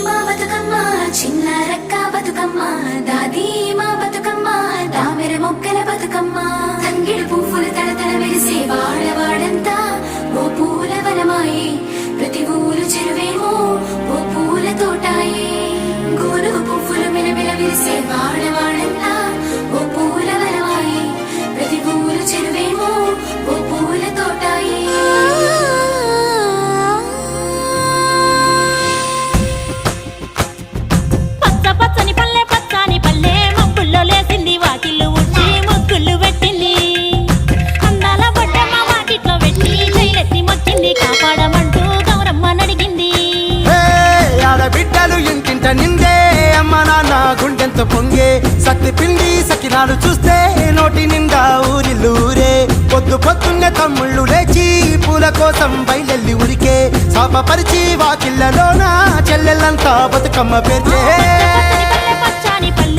మా బతుకమ్మ చిన్న రక్క బతుకమ్మ దాది మా బతుకమ్మ దామెర మొక్కల బతుకమ్మ తంగిడు పువ్వులు తడతడ మెరిసే వాడవాడంతా ఓ పూల వనమాయే ప్రతి ఊరు చెరువేమో ఓ పూల తోటాయే గోనుగు పువ్వులు మిలమిల విరిసే వాడవాడంతా ఓ పూల వనమాయే ప్రతి ఊరు చెరువేమో ఓ పూల తోటాయే పచ్చని పల్లె పచ్చని పల్లె మబ్బుల్లో లేసింది వాకిళ్ళు ఉచ్చి ముగ్గులు పెట్టింది అందాల బొడ్డమ్మ వాకిట్లో పెట్టి జైలెత్తి మొచ్చింది కాపాడమంటూ గౌరమ్మ నడిగింది ఆడబిడ్డలు ఇంటింట నిందే అమ్మ నాన్న గుండెంత పొంగే సత్తి పిండి సకినాలు చూస్తే నోటి నిండా ఊరిల్లూరే పొద్దున్నే తమ్ముళ్ళు లేచి పూల కోసం బయలెల్లి ఉరికే శాపపరిచి వాకిళ్ళలోన చెల్లెళ్ళంతా బతుకమ్మ పేర్చే పచ్చని పల్లె